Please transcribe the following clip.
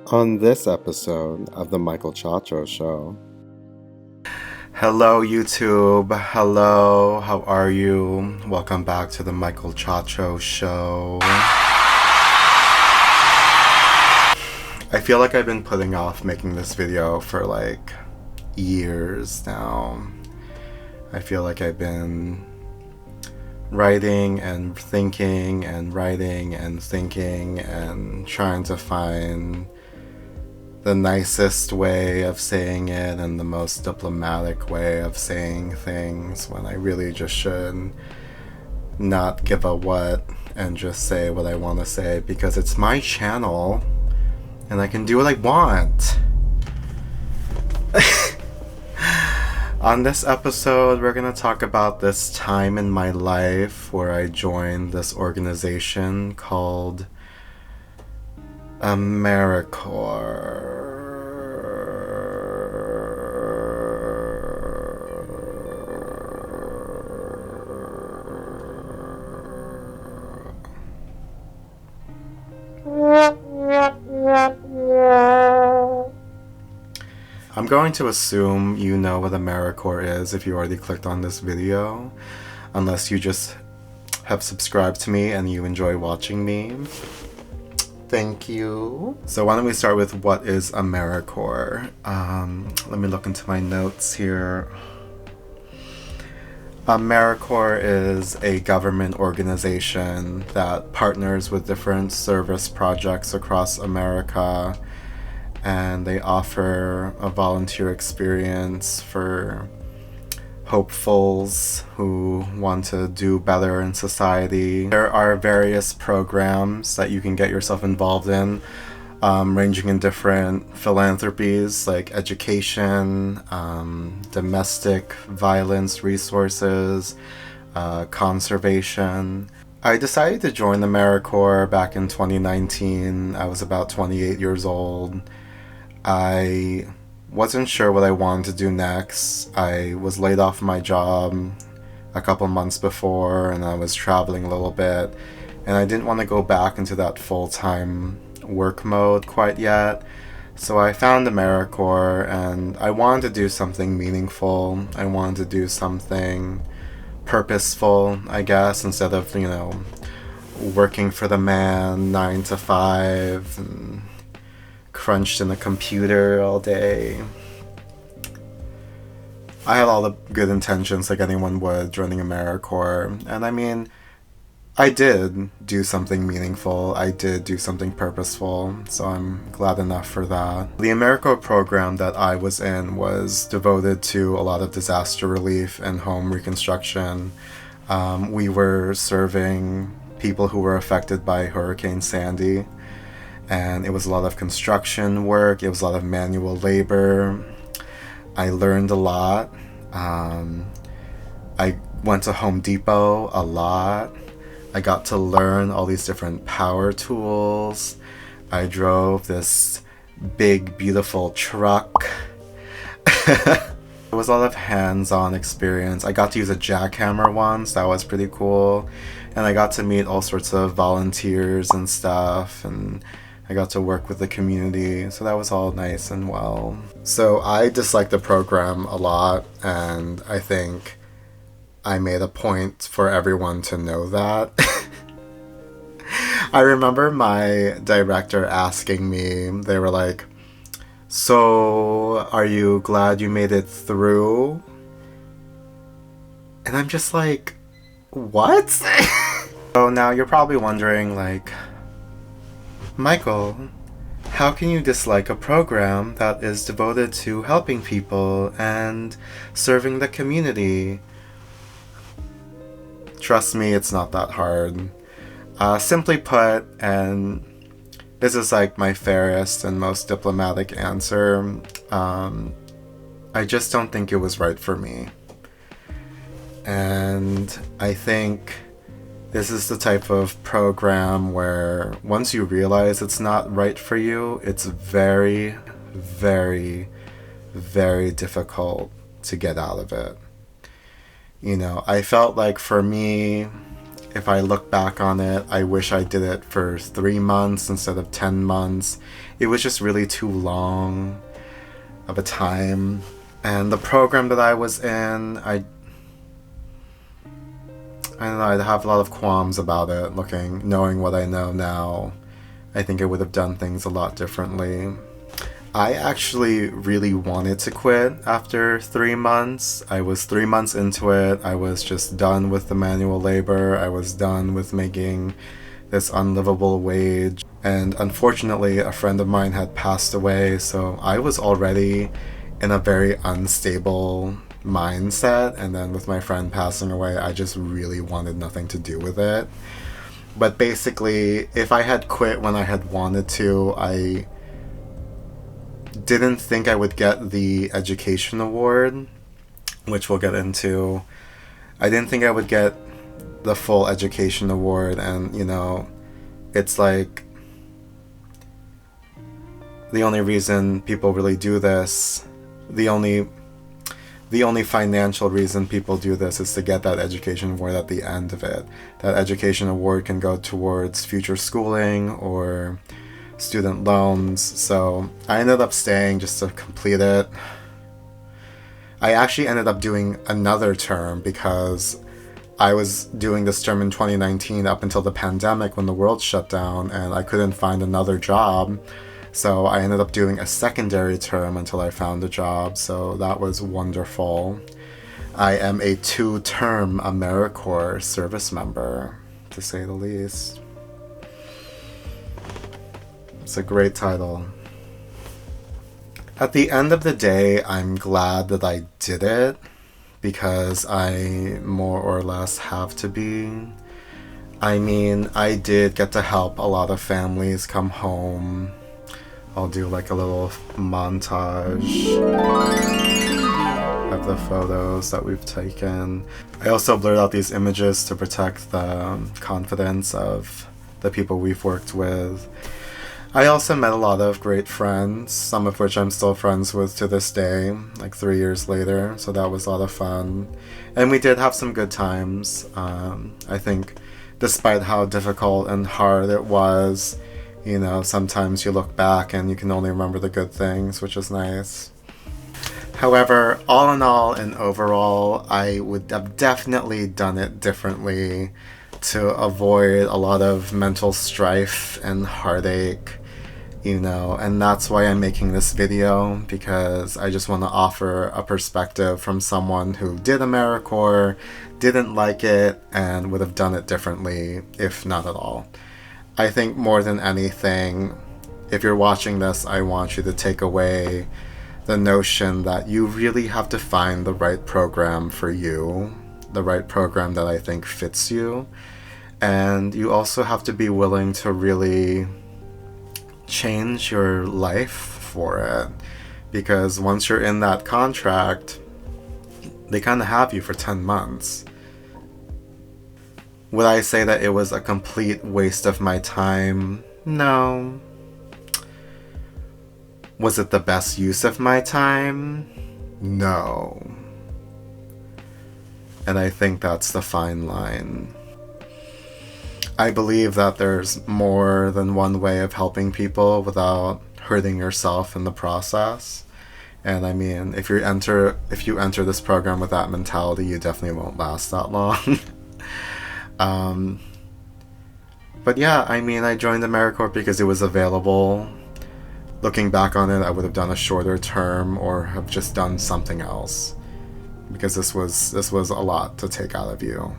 On this episode of The Michael Chacho Show. Hello YouTube, hello, how are you? Welcome back to The Michael Chacho Show. I feel like I've been putting off making this video for like years now. I feel like I've been writing and thinking and writing and thinking and trying to find the nicest way of saying it and the most diplomatic way of saying things, when I really just should not give a what and just say what I want to say, because it's my channel and I can do what I want. On this episode, we're going to talk about this time in my life where I joined this organization called Americorps. I'm going to assume you know what Americorps is if you already clicked on this video, unless you just have subscribed to me and you enjoy watching me. Thank you. So why don't we start with what is Americorps? Let me look into my notes here. Americorps is a government organization that partners with different service projects across America, and they offer a volunteer experience for hopefuls who want to do better in society. There are various programs that you can get yourself involved in, ranging in different philanthropies like education, domestic violence resources, conservation. I decided to join the Americorps back in 2019. I was about 28 years old. I wasn't sure what I wanted to do next. I was laid off my job a couple months before, and I was traveling a little bit, and I didn't want to go back into that full-time work mode quite yet. So I found Americorps, and I wanted to do something meaningful. I wanted to do something purposeful, I guess, instead of, working for the man 9 to 5 and crunched in a computer all day. I had all the good intentions like anyone would joining Americorps, and I mean, I did do something meaningful, I did do something purposeful, so I'm glad enough for that. The Americorps program that I was in was devoted to a lot of disaster relief and home reconstruction. We were serving people who were affected by Hurricane Sandy, and it was a lot of construction work, it was a lot of manual labor. I learned a lot. I went to Home Depot a lot. I got to learn all these different power tools. I drove this big, beautiful truck. It was a lot of hands-on experience. I got to use a jackhammer once, that was pretty cool. And I got to meet all sorts of volunteers and stuff, and I got to work with the community, so that was all nice and well. So I disliked the program a lot, and I think I made a point for everyone to know that. I remember my director asking me, they were like, "So, are you glad you made it through?" And I'm just like, what? So now you're probably wondering, like, Michael, how can you dislike a program that is devoted to helping people and serving the community? Trust me, it's not that hard. Simply put, and this is like my fairest and most diplomatic answer, I just don't think it was right for me. And I think this is the type of program where once you realize it's not right for you, it's very, very, very difficult to get out of it. I felt like for me, if I look back on it, I wish I did it for 3 months instead of 10 months. It was just really too long of a time. And the program that I was in, I don't know, I'd have a lot of qualms about it, knowing what I know now. I think I would have done things a lot differently. I actually really wanted to quit after 3 months. I was 3 months into it. I was just done with the manual labor. I was done with making this unlivable wage. And unfortunately, a friend of mine had passed away, so I was already in a very unstable mindset. And then with my friend passing away, I just really wanted nothing to do with it. But basically, if I had quit when I had wanted to, I didn't think I would get the education award, which we'll get into. I didn't think I would get the full education award, and it's like the only reason people really do this, the only financial reason people do this is to get that education award at the end of it. That education award can go towards future schooling or student loans, so I ended up staying just to complete it. I actually ended up doing another term because I was doing this term in 2019 up until the pandemic when the world shut down and I couldn't find another job. So I ended up doing a secondary term until I found a job, so that was wonderful. I am a 2-term Americorps service member, to say the least. It's a great title. At the end of the day, I'm glad that I did it, because I more or less have to be. I mean, I did get to help a lot of families come home. I'll do like a little montage of the photos that we've taken. I also blurred out these images to protect the confidence of the people we've worked with. I also met a lot of great friends, some of which I'm still friends with to this day, like 3 years later, so that was a lot of fun. And we did have some good times. I think despite how difficult and hard it was, sometimes you look back and you can only remember the good things, which is nice. However, all in all and overall, I would have definitely done it differently to avoid a lot of mental strife and heartache, and that's why I'm making this video, because I just want to offer a perspective from someone who did Americorps, didn't like it, and would have done it differently, if not at all. I think more than anything, if you're watching this, I want you to take away the notion that you really have to find the right program for you, the right program that I think fits you, and you also have to be willing to really change your life for it, because once you're in that contract, they kind of have you for 10 months. Would I say that it was a complete waste of my time? No. Was it the best use of my time? No. And I think that's the fine line. I believe that there's more than one way of helping people without hurting yourself in the process. And I mean, if you enter this program with that mentality, you definitely won't last that long. But yeah, I mean, I joined Americorps because it was available. Looking back on it, I would have done a shorter term or have just done something else, because this was a lot to take out of you.